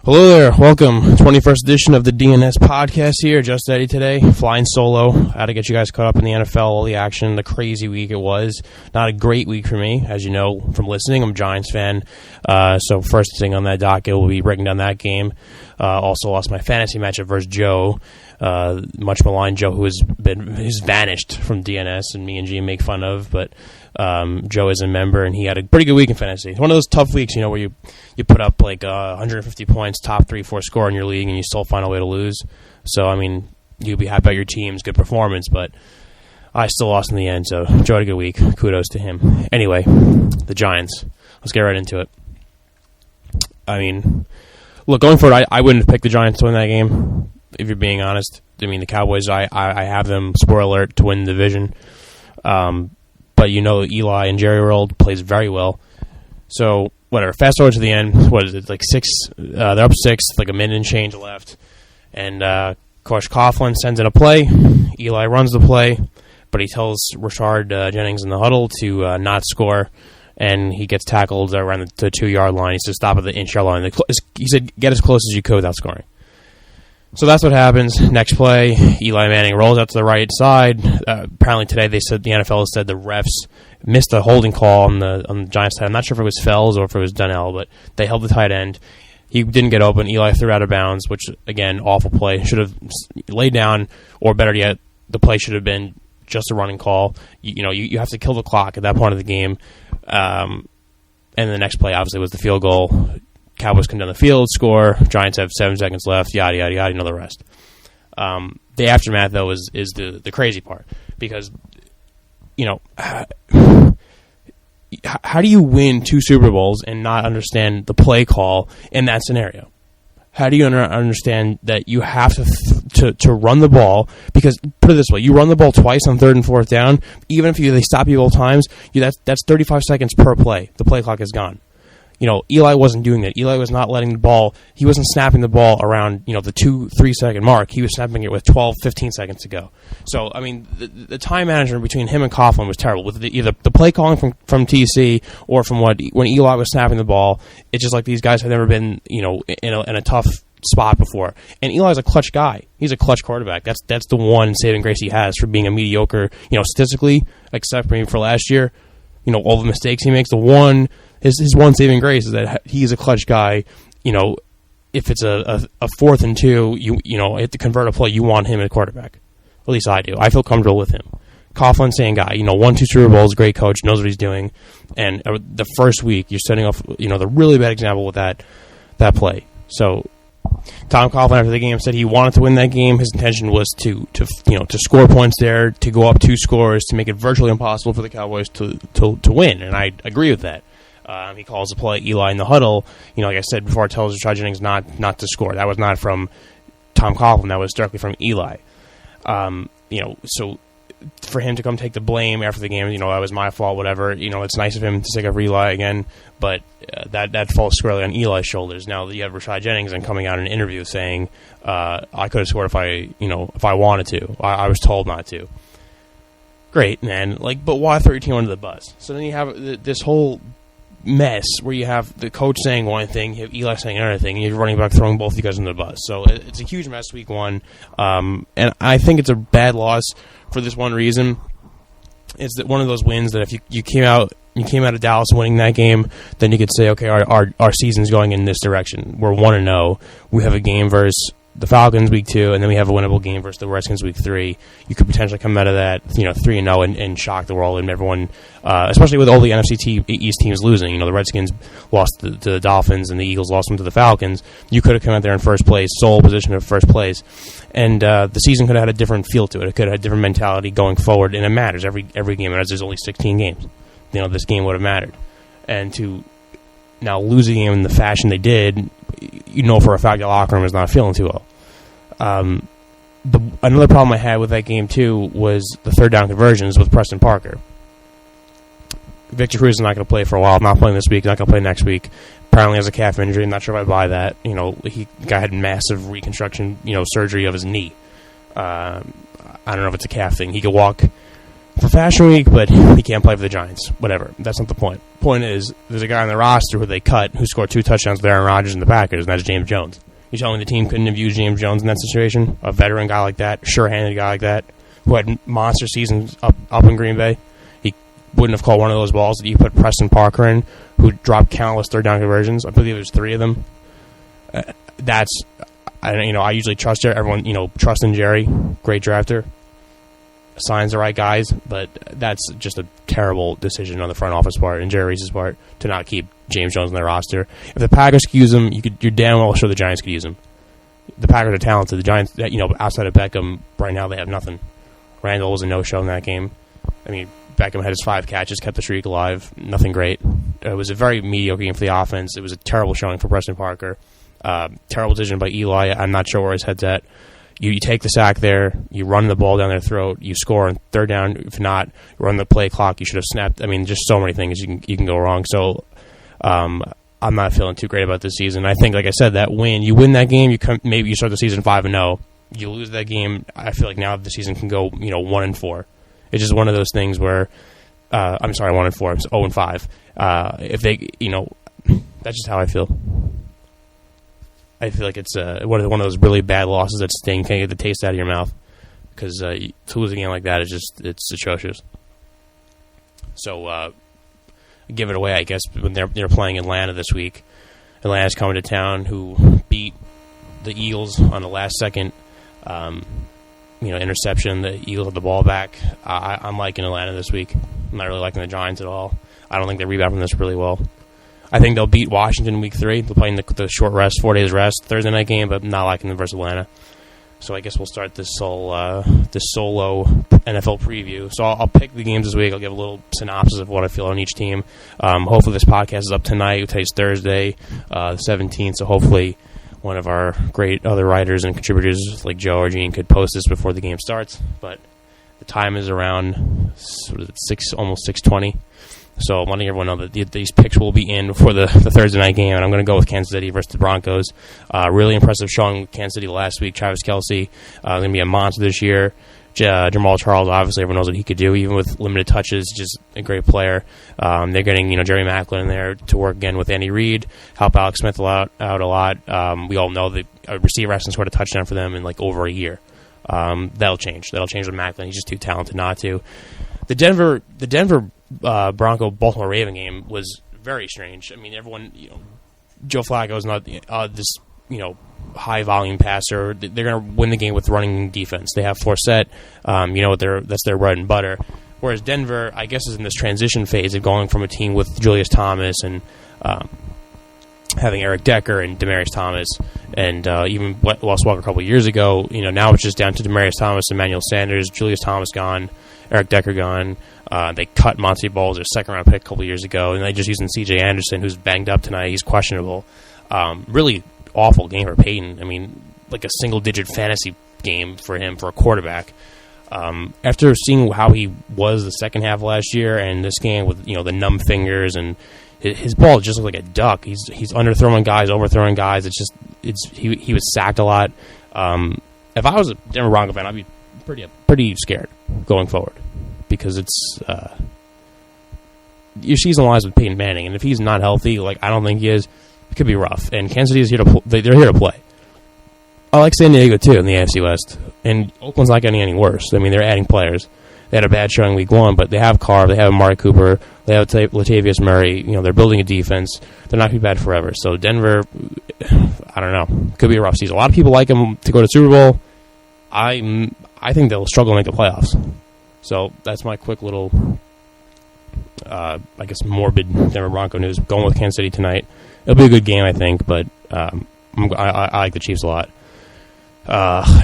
Hello there, welcome. 21st edition of the DNS podcast here. Just Eddie today, flying solo. How to get you guys caught up in the NFL, all the action, the crazy week it was. Not a great week for me, as you know from listening. I'm a Giants fan, so first thing on that docket will be breaking down that game. Also lost my fantasy matchup versus Joe, much maligned Joe, who has vanished from DNS, and me and G make fun of, but Joe is a member, and he had a pretty good week in fantasy. It's one of those tough weeks, you know, where you put up like 150 points, top 3-4 score in your league, and you still find a way to lose. So, I mean, you'll be happy about your team's good performance, but I still lost in the end, so Joe had a good week. Kudos to him. Anyway, the Giants. Let's get right into it. I mean, look, going forward, I wouldn't have picked the Giants to win that game, if you're being honest. I mean, the Cowboys, I have them, spoiler alert, to win the division. But you know Eli and Jerry World plays very well. So, whatever. Fast forward to the end. What is it? Like 6? They're up 6, like a minute and change left. And, Coach Coughlin sends in a play. Eli runs the play, but he tells Rashard Jennings in the huddle to not score. And he gets tackled around the 2-yard line. He says, stop at the inch-yard line. He said, get as close as you could without scoring. So that's what happens. Next play, Eli Manning rolls out to the right side. Apparently today the NFL has said the refs missed a holding call on the Giants side. I'm not sure if it was Fells or if it was Donnell, but they held the tight end. He didn't get open. Eli threw out of bounds, which, again, awful play. Should have laid down, or better yet, the play should have been just a running call. You have to kill the clock at that point of the game. And the next play, obviously, was the field goal. Cowboys come down the field, score. Giants have 7 seconds left. Yada yada yada. You know the rest. The aftermath, though, is the crazy part, because how do you win 2 Super Bowls and not understand the play call in that scenario? How do you understand that you have to run the ball? Because, put it this way, you run the ball twice on 3rd and 4th down. Even if they stop you both times, that's 35 seconds per play. The play clock is gone. Eli wasn't doing that. Eli was not letting the ball. He wasn't snapping the ball around, the 2-3 second mark. He was snapping it with 12, 15 seconds to go. So, I mean, the time management between him and Coughlin was terrible. With either the play calling from TC or from when Eli was snapping the ball, it's just like these guys have never been, in a tough spot before. And Eli's a clutch guy. He's a clutch quarterback. That's the one saving grace he has for being a mediocre, statistically, except maybe for last year. All the mistakes he makes, his one saving grace is that he's a clutch guy. If it's a 4th and 2, you to convert a play, you want him at quarterback. At least I do. I feel comfortable with him. Coughlin, same guy. Won 2 Super Bowls, great coach, knows what he's doing. And the first week, you're setting off, the really bad example with that play. So Tom Coughlin after the game said he wanted to win that game. His intention was to score points there, to go up 2 scores, to make it virtually impossible for the Cowboys to win. And I agree with that. He calls the play Eli in the huddle. Like I said before, tells Rashard Jennings not to score. That was not from Tom Coughlin. That was directly from Eli. So for him to come take the blame after the game, that was my fault, whatever. It's nice of him to stick up for Eli again, but that falls squarely on Eli's shoulders. Now you have Rashard Jennings and coming out in an interview saying, I could have scored if I wanted to. I was told not to. Great, man. But why throw your team under the bus? So then you have this whole mess where you have the coach saying one thing, you have Eli saying another thing, and you have running back throwing both of you guys under the bus. So it's a huge mess week 1, and I think it's a bad loss for this one reason. It's that one of those wins that if you came out of Dallas winning that game, then you could say, okay, our season's going in this direction. We're 1-0. We have a game versus the Falcons week 2, and then we have a winnable game versus the Redskins week 3. You could potentially come out of that, 3-0 and shock the world and everyone, especially with all the NFC East teams losing. The Redskins lost to the Dolphins and the Eagles lost them to the Falcons. You could have come out there in first place, sole position of first place, and the season could have had a different feel to it. It could have had a different mentality going forward, and it matters every game. As there's only 16 games, this game would have mattered, and to now lose a game in the fashion they did, for a fact the locker room is not feeling too well. Another problem I had with that game, too, was the 3rd down conversions with Preston Parker. Victor Cruz is not going to play for a while. Not playing this week, not going to play next week. Apparently has a calf injury. I'm not sure if I buy that. The guy had massive reconstruction, surgery of his knee. I don't know if it's a calf thing. He could walk for Fashion Week, but he can't play for the Giants. Whatever. That's not the point. Point is, there's a guy on the roster who they cut who scored 2 touchdowns with Aaron Rodgers and the Packers, and that's James Jones. You're telling me the team couldn't have used James Jones in that situation? A veteran guy like that, sure-handed guy like that, who had monster seasons up in Green Bay? He wouldn't have caught one of those balls that you put Preston Parker in, who dropped countless third-down conversions. I believe there's 3 of them. I usually trust everyone. Trust in Jerry, great drafter, signs the right guys, but that's just a terrible decision on the front office part and Jerry Reese's part to not keep James Jones on their roster. If the Packers could use him, you're damn well sure the Giants could use him. The Packers are talented. The Giants, outside of Beckham, right now they have nothing. Randall was a no-show in that game. I mean, Beckham had his 5 catches, kept the streak alive. Nothing great. It was a very mediocre game for the offense. It was a terrible showing for Preston Parker. Terrible decision by Eli. I'm not sure where his head's at. You take the sack there, you run the ball down their throat, you score on third down. If not, run the play clock. You should have snapped. I mean, just so many things you can go wrong. So I'm not feeling too great about this season. I think, like I said, that win, you win that game, maybe you start the season 5-0. You lose that game, I feel like now the season can go 1-4. It's just one of those things where I'm sorry, 1-4. It's 0-5. If they, that's just how I feel. I feel like it's one of those really bad losses that sting, can't get the taste out of your mouth, because to lose a game like that it's atrocious. So give it away, I guess, when they're playing Atlanta this week. Atlanta's coming to town, who beat the Eagles on the last second interception. The Eagles had the ball back. I'm liking Atlanta this week. I'm not really liking the Giants at all. I don't think they rebound from this really well. I think they'll beat Washington week 3. They're playing the short rest, 4 days rest, Thursday night game, but not liking them versus Atlanta. So I guess we'll start this solo NFL preview. So I'll pick the games this week. I'll give a little synopsis of what I feel on each team. Hopefully this podcast is up tonight. Today's Thursday, the 17th, so hopefully one of our great other writers and contributors like Joe or Gene could post this before the game starts. But the time is around almost 6:20. So I'm letting everyone know that these picks will be in for the Thursday night game, and I'm going to go with Kansas City versus the Broncos. Really impressive showing with Kansas City last week. Travis Kelce going to be a monster this year. Jamal Charles, obviously everyone knows what he could do, even with limited touches, just a great player. They're getting Jerry Maclin in there to work again with Andy Reid, help Alex Smith out a lot. We all know that a receiver hasn't scored a touchdown for them in over a year. That'll change. That'll change with Maclin. He's just too talented not to. The Denver Bronco Baltimore Raven game was very strange. I mean, everyone, Joe Flacco is not this high volume passer. They're going to win the game with running defense. They have Forsett. That's their bread and butter. Whereas Denver, I guess, is in this transition phase of going from a team with Julius Thomas and having Eric Decker and Demaryius Thomas, and even Wes Welker a couple of years ago. Now it's just down to Demaryius Thomas, Emmanuel Sanders, Julius Thomas gone, Eric Decker gone. They cut Monty Bowles, their second-round pick, a couple of years ago, and they just using C.J. Anderson, who's banged up tonight. He's questionable. Really awful game for Peyton. I mean, like a single-digit fantasy game for him for a quarterback. After seeing how he was the second half of last year and this game with the numb fingers, and his ball just looked like a duck. He's underthrowing guys, overthrowing guys. He was sacked a lot. If I was a Denver Bronco fan, I'd be pretty scared going forward, because it's your season lies with Peyton Manning, and if he's not healthy, I don't think he is, it could be rough. And Kansas City is here to they're here to play. I like San Diego too in the AFC West, and Oakland's not getting any worse. I mean, they're adding players. They had a bad showing week 1, but they have Carr, they have Amari Cooper, they have Latavius Murray. They're building a defense. They're not going to be bad forever. So Denver, I don't know, could be a rough season. A lot of people like them to go to Super Bowl. I think they'll struggle to make the playoffs. So that's my quick little, morbid Denver Bronco news. Going with Kansas City tonight. It'll be a good game, I think, but I like the Chiefs a lot.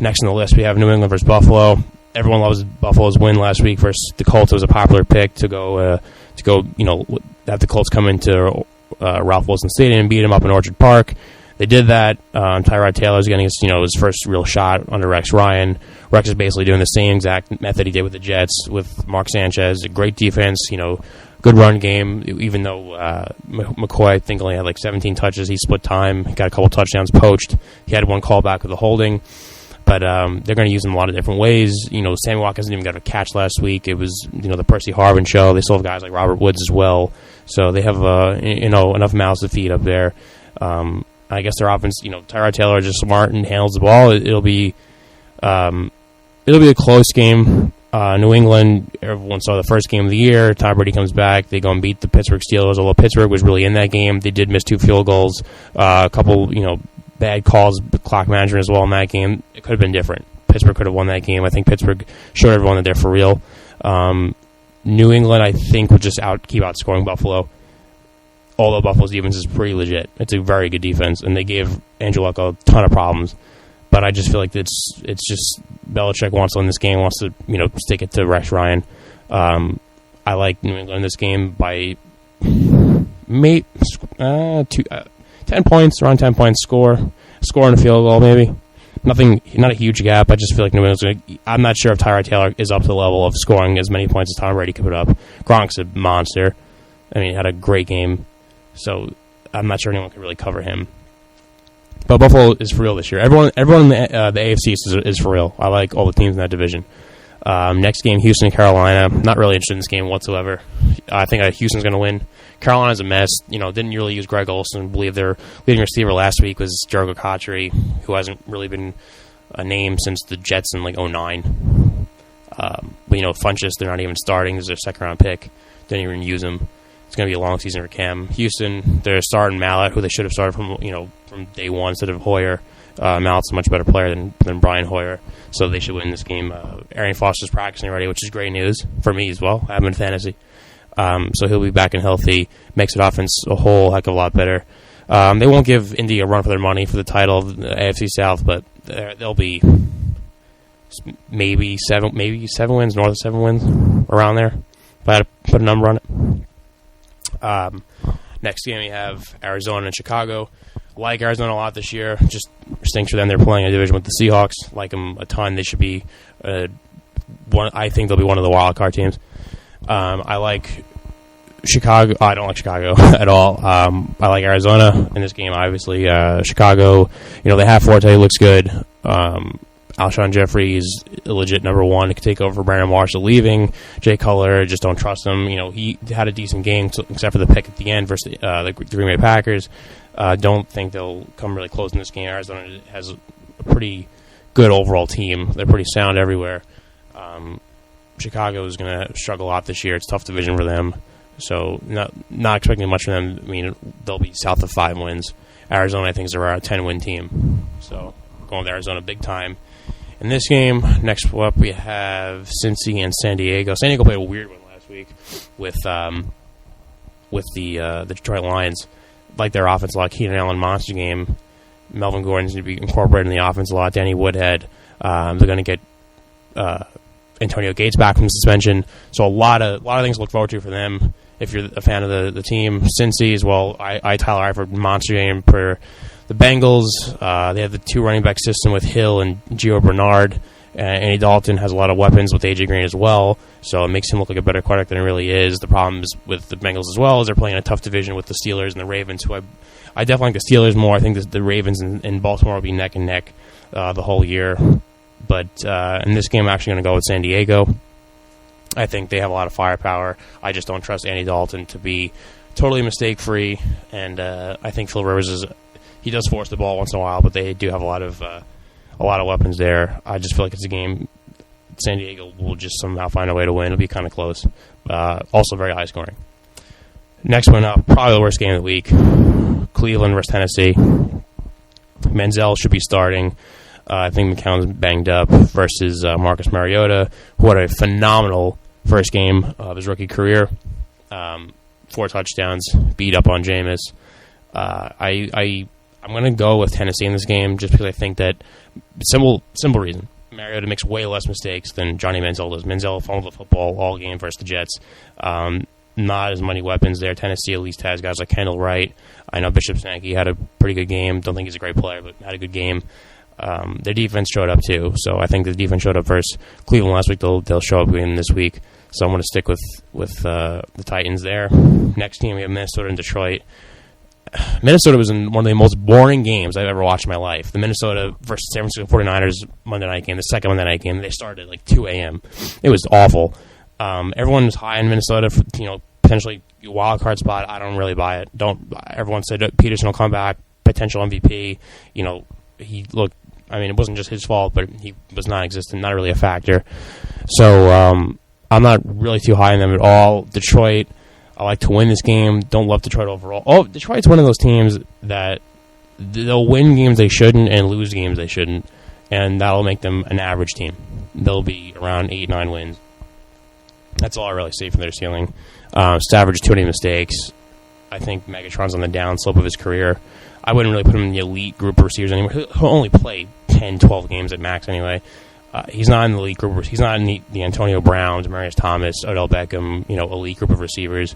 Next on the list, we have New England versus Buffalo. Everyone loves Buffalo's win last week versus the Colts. It was a popular pick to go, have the Colts come into Ralph Wilson Stadium and beat them up in Orchard Park. They did that. Tyrod Taylor's getting his first real shot under Rex Ryan. Rex is basically doing the same exact method he did with the Jets with Mark Sanchez. A great defense, good run game. Even though McCoy, I think, only had 17 touches, he split time. He got a couple touchdowns poached. He had one callback with a holding. But they're going to use him a lot of different ways. Sammy Watkins didn't even got a catch last week. It was, the Percy Harvin show. They still have guys like Robert Woods as well. So they have, enough mouths to feed up there. I guess their offense, Tyrod Taylor is just smart and handles the ball. It'll be a close game. New England, everyone saw the first game of the year. Tom Brady comes back. They go and beat the Pittsburgh Steelers, although Pittsburgh was really in that game. They did miss 2 field goals. A couple, bad calls, clock management as well in that game. It could have been different. Pittsburgh could have won that game. I think Pittsburgh showed everyone that they're for real. New England, I think, would just keep outscoring Buffalo. Although Buffalo's defense is pretty legit. It's a very good defense, and they gave Andrew Luck a ton of problems. But I just feel like it's just Belichick wants to win this game, wants to stick it to Rex Ryan. I like New England in this game by 10 points, around 10 points score and a field goal maybe. Not a huge gap. I just feel like New England's I'm not sure if Tyrod Taylor is up to the level of scoring as many points as Tom Brady could put up. Gronk's a monster. I mean, he had a great game. So I'm not sure anyone can really cover him. But Buffalo is for real this year. Everyone in the AFC is for real. I like all the teams in that division. Next game, Houston and Carolina. Not really interested in this game whatsoever. I think Houston's going to win. Carolina's a mess. Didn't really use Greg Olsen. I believe their leading receiver last week was Jericho Cotchery, who hasn't really been a name since the Jets in 2009. But Funchess, they're not even starting. This is their second-round pick. Didn't even use him. It's going to be a long season for Cam. Houston, they're starting Mallett, who they should have started from day one instead of Hoyer. Mallett's a much better player than Brian Hoyer, so they should win this game. Arian Foster's practicing already, which is great news for me as well. I have him in fantasy. So he'll be back and healthy, makes the offense a whole heck of a lot better. They won't give Indy a run for their money for the title of the AFC South, but they'll be maybe seven wins, north of 7 wins, around there. If I had to put a number on it. Next game, we have Arizona and Chicago. Like Arizona a lot this year. Just stinks for them. They're playing a division with the Seahawks. Like them a ton. They should be I think they'll be one of the wild card teams. I like Chicago. I don't like Chicago at all. I like Arizona in this game. Obviously, Chicago. They have Forte. Looks good. Alshon Jeffrey is a legit number one. He could take over for Brandon Marshall leaving. Jay Cutler, just don't trust him. He had a decent game except for the pick at the end versus the Green Bay Packers. Don't think they'll come really close in this game. Arizona has a pretty good overall team. They're pretty sound everywhere. Chicago is going to struggle a lot this year. It's a tough division for them. So not expecting much from them. I mean, they'll be south of 5 wins. Arizona, I think, is around a 10-win team. So going with Arizona big time. In this game, next up we have Cincy and San Diego. San Diego played a weird one last week with the Detroit Lions. Like their offense a lot. Keenan Allen monster game. Melvin Gordon's going to be incorporated in the offense a lot. Danny Woodhead. They're going to get Antonio Gates back from suspension. So a lot of things to look forward to for them. If you're a fan of the team, Cincy as well. Tyler Eifert monster game for the Bengals. They have the 2 running back system with Hill and Gio Bernard. Andy Dalton has a lot of weapons with A.J. Green as well, so it makes him look like a better quarterback than he really is. The problem is with the Bengals as well is they're playing a tough division with the Steelers and the Ravens, who I definitely like the Steelers more. I think the Ravens and Baltimore will be neck and neck the whole year. But in this game, I'm actually going to go with San Diego. I think they have a lot of firepower. I just don't trust Andy Dalton to be totally mistake-free, and I think Phil Rivers he does force the ball once in a while, but they do have a lot of weapons there. I just feel like it's a game San Diego will just somehow find a way to win. It'll be kind of close. Also very high scoring. Next one up, probably the worst game of the week. Cleveland versus Tennessee. Manziel should be starting. I think McCown's banged up versus Marcus Mariota, who had a phenomenal first game of his rookie career. 4 touchdowns, beat up on Jameis. I'm going to go with Tennessee in this game just because I think that simple reason. Mariota makes way less mistakes than Johnny Manziel does. Manziel fumbled the football all game versus the Jets. Not as many weapons there. Tennessee at least has guys like Kendall Wright. I know Bishop Sankey had a pretty good game. Don't think he's a great player, but had a good game. Their defense showed up too, so I think the defense showed up versus Cleveland last week. They'll show up again this week. So I'm going to stick with the Titans there. Next team, we have Minnesota and Detroit. Minnesota was in one of the most boring games I've ever watched in my life. The Minnesota versus San Francisco 49ers Monday night game, the second Monday night game, they started at like 2 a.m. It was awful. Everyone was high in Minnesota for, potentially wild card spot. I don't really buy it. Everyone said Peterson will come back, potential MVP. He looked, it wasn't just his fault, but he was non-existent, not really a factor. So I'm not really too high on them at all. Detroit, I like to win this game. Don't love Detroit overall. Oh, Detroit's one of those teams that they'll win games they shouldn't and lose games they shouldn't, and that'll make them an average team. They'll be around 8-9 wins. That's all I really see from their ceiling. Stafford just too many mistakes. I think Megatron's on the downslope of his career. I wouldn't really put him in the elite group of receivers anymore. He'll only play 10, 12 games at max anyway. He's not in the elite group. He's not in the Antonio Browns, Marius Thomas, Odell Beckham, elite group of receivers.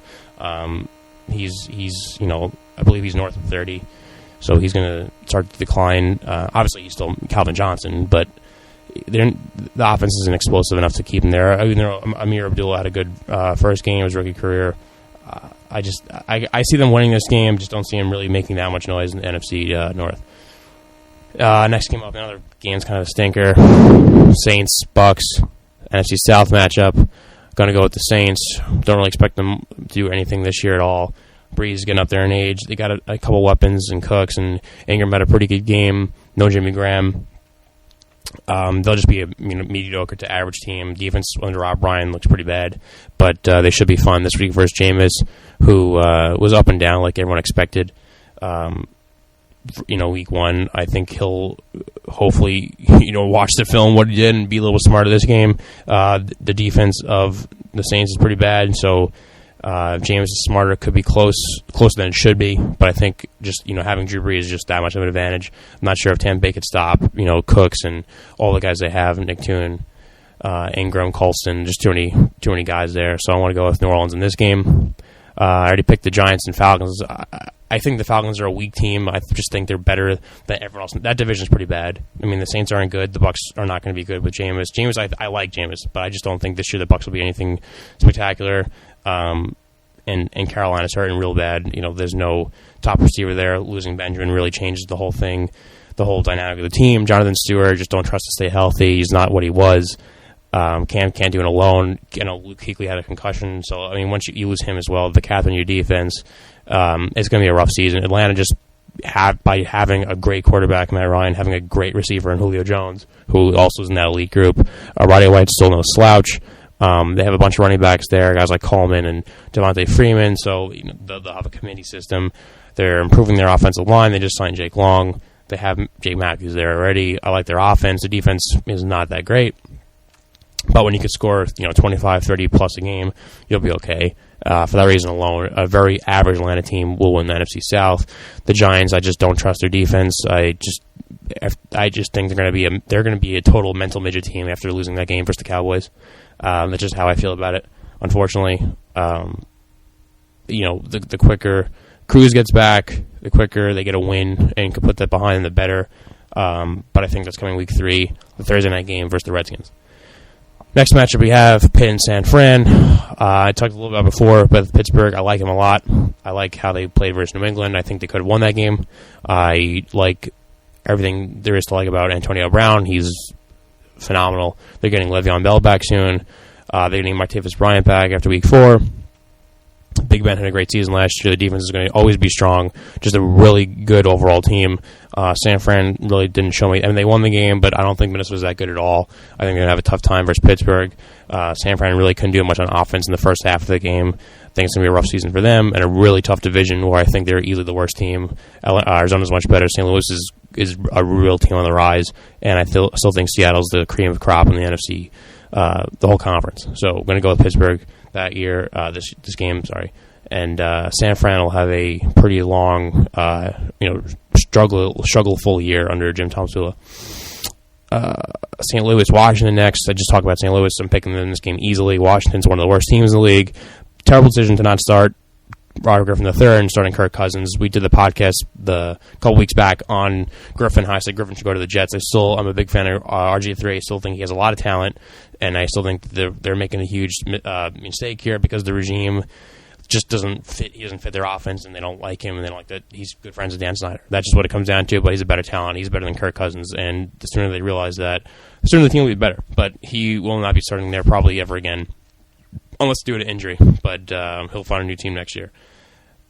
He's I believe he's north of 30, so he's going to start to decline. Obviously, he's still Calvin Johnson, but the offense isn't explosive enough to keep him there. Amir Abdullah had a good first game of his rookie career. I see them winning this game, just don't see him really making that much noise in the NFC North. Next game up, another game's kind of a stinker. Saints, Bucks, NFC South matchup. Going to go with the Saints. Don't really expect them to do anything this year at all. Breeze getting up there in age. They got a couple weapons and Cooks, and Ingram had a pretty good game. No Jimmy Graham. They'll just be a mediocre to average team. Defense under Rob Ryan looks pretty bad, but they should be fun this week versus Jameis, who was up and down like everyone expected. Week one, I think he'll hopefully watch the film what he did and be a little smarter this game. The defense of the Saints is pretty bad, so Jameis is smarter. Could be closer than it should be, but I think just having Drew Brees is just that much of an advantage. I'm not sure if Tampa Bay could stop Cooks and all the guys they have, Nick Toon, Ingram, Colston, just too many guys there. So I want to go with New Orleans in this game. I already picked the Giants and Falcons. I think the Falcons are a weak team. I just think they're better than everyone else. That division is pretty bad. The Saints aren't good. The Bucs are not going to be good with Jameis. I like Jameis, but I just don't think this year the Bucs will be anything spectacular. And Carolina's hurting real bad. There's no top receiver there. Losing Benjamin really changes the whole thing, the whole dynamic of the team. Jonathan Stewart, just don't trust to stay healthy. He's not what he was. Cam can't do it alone. Luke Kuechly had a concussion, so once you lose him as well, the captain of your defense, it's going to be a rough season. Atlanta just by having a great quarterback, Matt Ryan, having a great receiver in Julio Jones, who also is in that elite group. Roddy White's still no slouch. They have a bunch of running backs there, guys like Coleman and Devontae Freeman, so they'll have a committee system. They're improving their offensive line. They just signed Jake Long. They have Jake Matthews there already. I like their offense. The defense is not that great. But when you could score, 25, 30 plus a game, you'll be okay. For that reason alone, a very average Atlanta team will win the NFC South. The Giants, I just don't trust their defense. I just think they're going to be a total mental midget team after losing that game versus the Cowboys. That's just how I feel about it. Unfortunately, the quicker Cruz gets back, the quicker they get a win and can put that behind them, the better. But I think that's coming week 3, the Thursday night game versus the Redskins. Next matchup we have Pitt and San Fran. I talked a little about before, but Pittsburgh, I like them a lot. I like how they played versus New England. I think they could have won that game. I like everything there is to like about Antonio Brown. He's phenomenal. They're getting Le'Veon Bell back soon. They're getting Martavis Bryant back after week 4. Big Ben had a great season last year. The defense is going to always be strong. Just a really good overall team. San Fran really didn't show me. They won the game, but I don't think Minnesota was that good at all. I think they're going to have a tough time versus Pittsburgh. San Fran really couldn't do much on offense in the first half of the game. I think it's going to be a rough season for them and a really tough division where I think they're easily the worst team. Arizona's much better. St. Louis is a real team on the rise, and I still think Seattle's the cream of the crop in the NFC, the whole conference. So I'm going to go with Pittsburgh that year, this game, sorry. And San Fran will have a pretty long, struggle-full year under Jim Tomsula. St. Louis, Washington next. I just talked about St. Louis. I'm picking them in this game easily. Washington's one of the worst teams in the league. Terrible decision to not start Robert Griffin III and starting Kirk Cousins. We did the podcast a couple weeks back on Griffin. How I said Griffin should go to the Jets. I'm a big fan of RG3. I still think he has a lot of talent, and I still think they're making a huge mistake here because the regime. just doesn't fit. He doesn't fit their offense, and they don't like him, and they don't like that he's good friends with Dan Snyder. That's just what it comes down to. But he's a better talent. He's better than Kirk Cousins, and the sooner they realize that, the sooner the team will be better. But he will not be starting there probably ever again, unless due to injury. But he'll find a new team next year.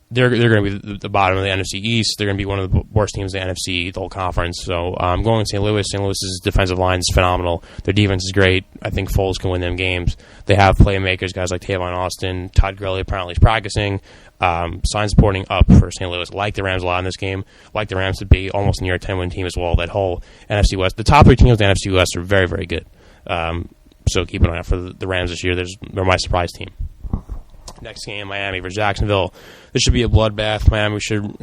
They're going to be the bottom of the NFC East. They're going to be one of the worst teams in the NFC, the whole conference. So I'm going with St. Louis. St. Louis's defensive line is phenomenal. Their defense is great. I think Foles can win them games. They have playmakers, guys like Tavon Austin. Todd Gurley apparently is practicing. Signs pointing up for St. Louis. Like the Rams a lot in this game. Like the Rams to be almost near a 10-win team as well. That whole NFC West. The top 3 teams in the NFC West are very, very good. So keep an eye out for the Rams this year. They're my surprise team. Next game, Miami versus Jacksonville. This should be a bloodbath. Miami should,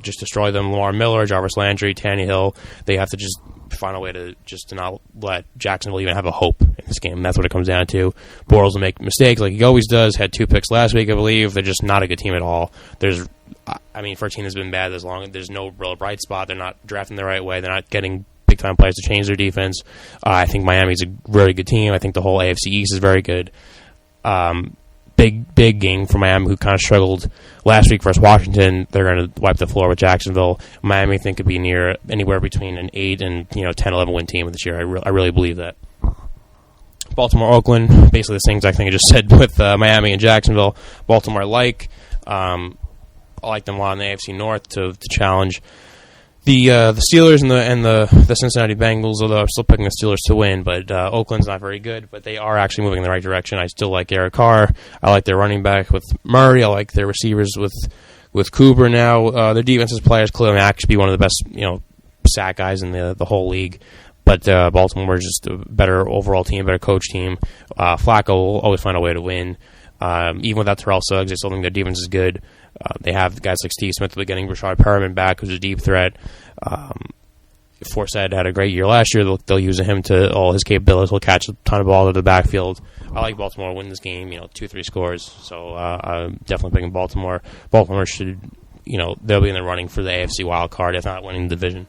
just destroy them. Lamar Miller, Jarvis Landry, Tannehill. They have to just find a way to not let Jacksonville even have a hope in this game. That's what it comes down to. Bortles will make mistakes like he always does. Had 2 picks last week, I believe. They're just not a good team at all. For a team that's been bad this long, there's no real bright spot. They're not drafting the right way. They're not getting big-time players to change their defense. I think Miami's a really good team. I think the whole AFC East is very good. Big game for Miami, who kind of struggled last week versus Washington. They're going to wipe the floor with Jacksonville. Miami, I think, could be near anywhere between an 8 and 10, 11 win team this year. I really believe that. Baltimore, Oakland, basically the same exact thing I just said with Miami and Jacksonville. Baltimore, I like them a lot in the AFC North to challenge the Steelers and the Cincinnati Bengals, although I'm still picking the Steelers to win, but Oakland's not very good, but they are actually moving in the right direction. I still like Eric Carr. I like their running back with Murray. I like their receivers with Cooper now. Their defensive players, Khalil Mack, should be one of the best sack guys in the whole league. But Baltimore is just a better overall team, better coach team. Flacco will always find a way to win. Even without Terrell Suggs, I still think their defense is good. They have guys like Steve Smith. They're getting Rashad Perriman back, who's a deep threat. Forsett had a great year last year. They'll use him to all his capabilities. He'll catch a ton of balls out of the backfield. I like Baltimore to win this game, 2-3 scores. So I'm definitely picking Baltimore. Baltimore should, they'll be in the running for the AFC wild card, if not winning the division.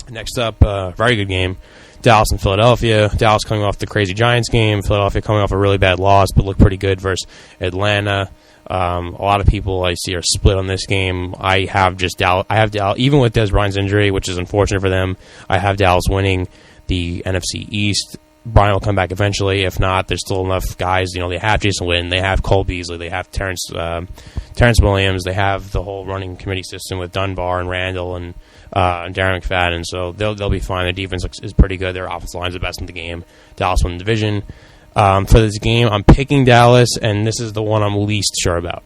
Next up, very good game. Dallas and Philadelphia. Dallas coming off the crazy Giants game. Philadelphia coming off a really bad loss, but looked pretty good versus Atlanta. A lot of people I see are split on this game. I have Dallas, even with Dez Bryant's injury, which is unfortunate for them. I have Dallas winning the NFC East. Bryant will come back eventually. If not, there's still enough guys. They have Jason Witten, they have Cole Beasley, they have Terrence Williams, they have the whole running committee system with Dunbar and Randall and Darren McFadden. So they'll be fine. Their defense is pretty good. Their offensive line is the best in the game. Dallas won the division. For this game, I'm picking Dallas, and this is the one I'm least sure about.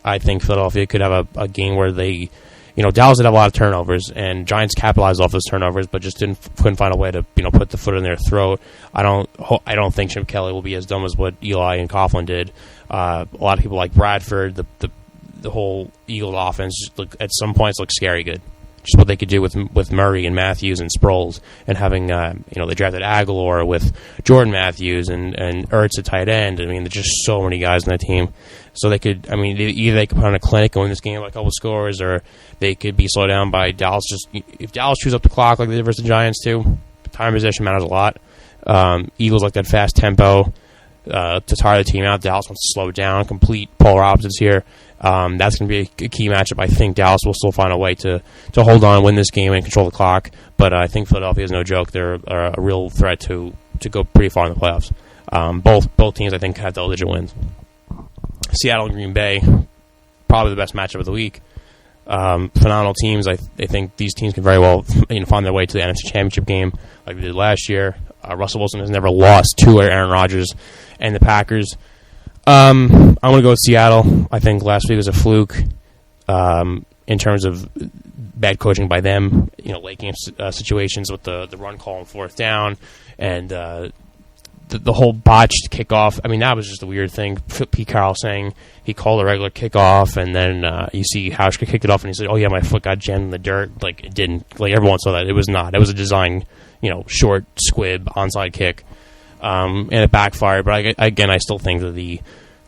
I think Philadelphia could have a game where they, Dallas did have a lot of turnovers, and Giants capitalized off those turnovers, but just couldn't find a way to, put the foot in their throat. I don't think Chip Kelly will be as dumb as what Eli and Coughlin did. A lot of people like Bradford. The whole Eagles offense at some points looks scary good. Just what they could do with Murray and Matthews and Sproles, and having they drafted Aguilar with Jordan Matthews and Ertz at tight end. I mean, there's just so many guys on that team. So they could, either they could put on a clinic and win this game by a couple scores, or they could be slowed down by Dallas. If Dallas chews up the clock like they did versus the Giants too, time possession matters a lot. Eagles like that fast tempo to tire the team out. Dallas wants to slow it down. Complete polar opposites here. That's going to be a key matchup. I think Dallas will still find a way to hold on, win this game, and control the clock. But I think Philadelphia is no joke. They're a real threat to go pretty far in the playoffs. Both teams, I think, have double-digit wins. Seattle and Green Bay, probably the best matchup of the week. Phenomenal teams. I think these teams can very well find their way to the NFC Championship game like they did last year. Russell Wilson has never lost to Aaron Rodgers and the Packers. I'm going to go with Seattle. I think last week was a fluke in terms of bad coaching by them, late game situations with the run call on fourth down and the whole botched kickoff. That was just a weird thing. Pete Carroll saying he called a regular kickoff, and then you see Hauschka kicked it off, and he said, "Oh yeah, my foot got jammed in the dirt." Like it didn't. Like everyone saw that. It was not. It was a design, short squib onside kick, and it backfired. But I still think that the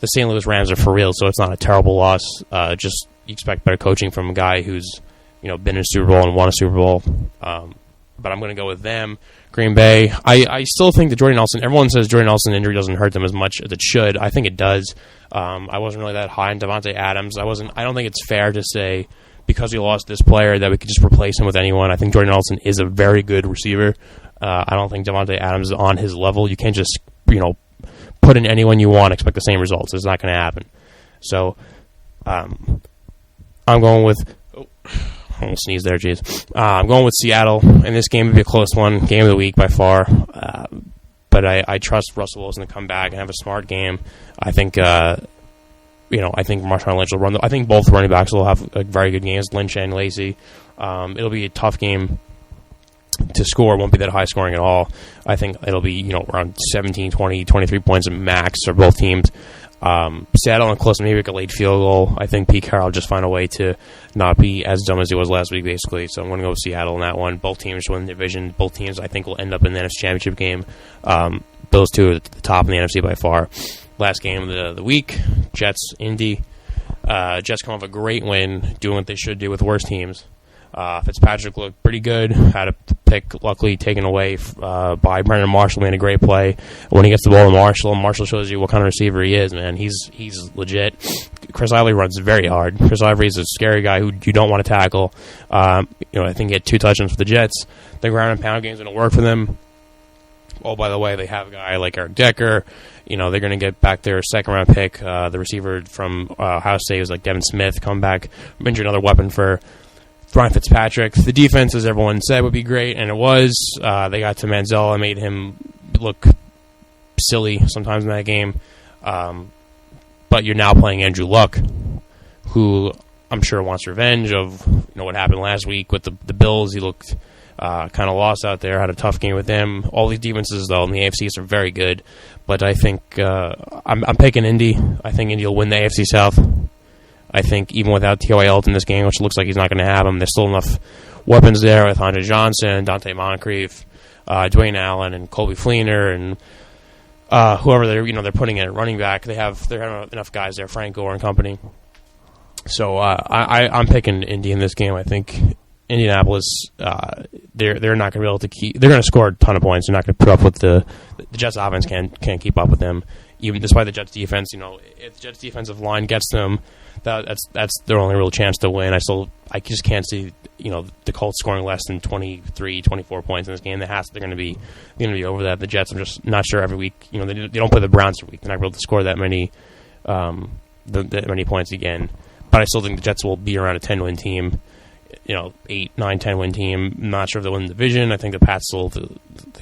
St. Louis Rams are for real, so it's not a terrible loss. Just you expect better coaching from a guy who's been in a Super Bowl and won a Super Bowl. But I'm going to go with them. Green Bay. I still think that Jordy Nelson, everyone says Jordy Nelson injury doesn't hurt them as much as it should. I think it does. I wasn't really that high on Davante Adams. I don't think it's fair to say because we lost this player that we could just replace him with anyone. I think Jordan Nelson is a very good receiver. I don't think Davante Adams is on his level. You can't just, put in anyone you want, expect the same results. It's not going to happen. So, I'm going with... Oh, I almost sneezed there, jeez. I'm going with Seattle, and this game will be a close one. Game of the week by far. But I trust Russell Wilson to come back and have a smart game. I think... I think Marshawn Lynch will run. I think both running backs will have very good games, Lynch and Lacy. It'll be a tough game to score. It won't be that high scoring at all. I think it'll be around 17, 20, 23 points max for both teams. Seattle and close, maybe like a late field goal. I think Pete Carroll will just find a way to not be as dumb as he was last week, basically. So I'm going to go with Seattle in that one. Both teams win the division. Both teams, I think, will end up in the NFC Championship game. Those two are at the top in the NFC by far. Last game of the week, Jets, Indy. Jets come off a great win, doing what they should do with worse teams. Fitzpatrick looked pretty good. Had a pick, luckily, taken away by Brandon Marshall. Made a great play. When he gets the ball to Marshall shows you what kind of receiver he is, man. He's legit. Chris Ivory runs very hard. Chris Ivory is a scary guy who you don't want to tackle. I think he had 2 touchdowns for the Jets. The ground and pound game is going to work for them. Oh, by the way, they have a guy like Eric Decker. They're going to get back their second-round pick. The receiver from Ohio State was like Devin Smith. Come back, injure another weapon for Ryan Fitzpatrick. The defense, as everyone said, would be great, and it was. They got to Manziel and made him look silly sometimes in that game. But you're now playing Andrew Luck, who I'm sure wants revenge of what happened last week with the Bills. He looked kind of lost out there, had a tough game with them. All these defenses, though, in the AFC are very good. But I think I'm picking Indy. I think Indy will win the AFC South. I think even without T.Y. Hilton in this game, which looks like he's not going to have him, there's still enough weapons there with Andre Johnson, Dante Moncrief, Dwayne Allen, and Colby Fleener, and whoever they're putting in at running back. They have enough guys there, Frank Gore and company. So I'm picking Indy in this game. I think Indianapolis, they're not going to be able to keep. They're going to score a ton of points. They're not going to put up with the Jets' offense can't keep up with them. Even despite the Jets' defense, if the Jets' defensive line gets them, that's their only real chance to win. I just can't see the Colts scoring less than 23, 24 points in this game. They're going to be over that. The Jets, I'm just not sure every week. They don't play the Browns every week. They're not able to score that many that many points again. But I still think the Jets will be around a 10-win team. 8, 9, 10-win team. I'm not sure if they'll win the division. I think the Pats will the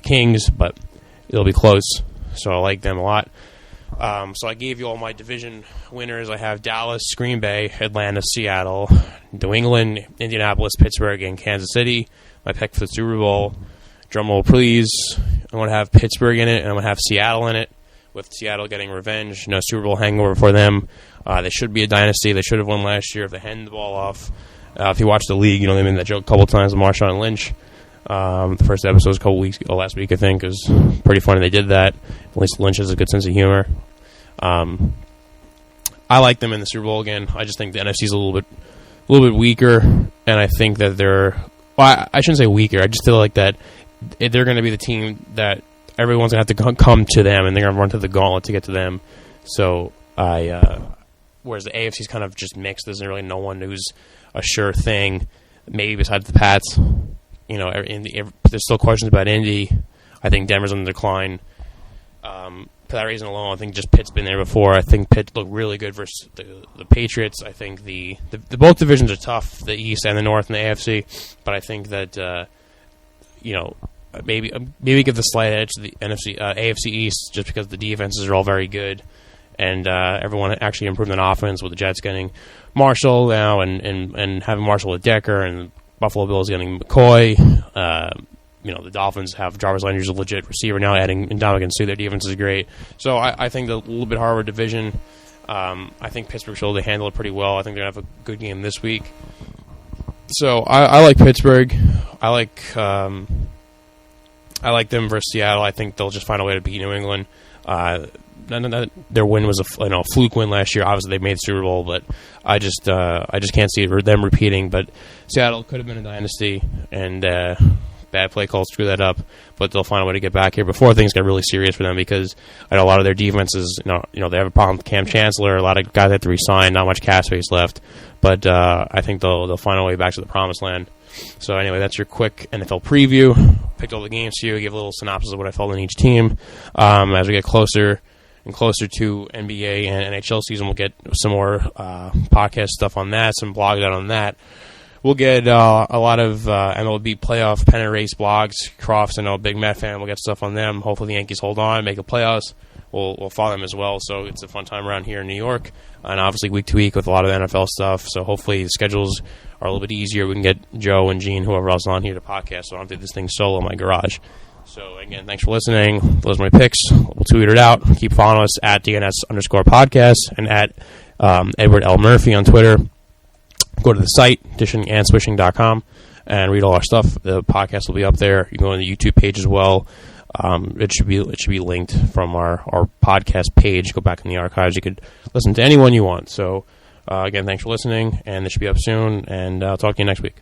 Kings, but it'll be close. So I like them a lot. So I gave you all my division winners. I have Dallas, Green Bay, Atlanta, Seattle, New England, Indianapolis, Pittsburgh, and Kansas City. My pick for the Super Bowl. Drum roll, please. I'm going to have Pittsburgh in it, and I'm going to have Seattle in it, with Seattle getting revenge. Super Bowl hangover for them. They should be a dynasty. They should have won last year if they handed the ball off. If you watch the league, they made that joke a couple times with Marshawn Lynch. The first episode was a couple weeks ago, last week, I think. It was pretty funny they did that. At least Lynch has a good sense of humor. I like them in the Super Bowl again. I just think the NFC is a little bit weaker, and I think that I shouldn't say weaker. I just feel like that they're going to be the team that everyone's going to have to come to them, and they're going to run through the gauntlet to get to them. So whereas the AFC is kind of just mixed. There's really no one who's a sure thing, maybe besides the Pats. There's still questions about Indy. I think Denver's on the decline. For that reason alone, I think just Pitt's been there before. I think Pitt looked really good versus the Patriots. I think the both divisions are tough, the East and the North and the AFC. But I think that maybe give the slight edge to the AFC East just because the defenses are all very good, and everyone actually improved on offense with the Jets getting Marshall now and having Marshall with Decker, and Buffalo Bills getting McCoy. The Dolphins have Jarvis Landry's a legit receiver now, adding Ndamukong Suh. Their defense is great. So I think a little bit harder division. I think Pittsburgh should handle it pretty well. I think they're going to have a good game this week. So I like Pittsburgh. I like them versus Seattle. I think they'll just find a way to beat New England. Their win was a fluke win last year. Obviously, they made the Super Bowl, but I just can't see them repeating. But Seattle could have been a dynasty, and bad play calls screw that up, but they'll find a way to get back here before things get really serious for them, because I know a lot of their defenses, they have a problem with Cam Chancellor, a lot of guys have to resign, not much cap space left, but I think they'll find a way back to the promised land. So anyway, that's your quick NFL preview. Picked all the games to you, give a little synopsis of what I felt in each team. As we get closer and closer to NBA and NHL season, we'll get some more podcast stuff on that, some blogs out on that. We'll get a lot of MLB playoff pennant race blogs. Crofts, I know, a big Met fan. We'll get stuff on them. Hopefully the Yankees hold on, make the playoffs. We'll follow them as well. So it's a fun time around here in New York. And obviously week to week with a lot of NFL stuff. So hopefully the schedules are a little bit easier. We can get Joe and Gene, whoever else is on here to podcast, so I don't have to do this thing solo in my garage. So, again, thanks for listening. Those are my picks. We'll tweet it out. Keep following us at DNS_podcast and at Edward L. Murphy on Twitter. Go to the site, dishingandswishing.com, and read all our stuff. The podcast will be up there. You can go on the YouTube page as well. It should be linked from our podcast page. Go back in the archives. You could listen to anyone you want. So, again, thanks for listening, and this should be up soon, and I'll talk to you next week.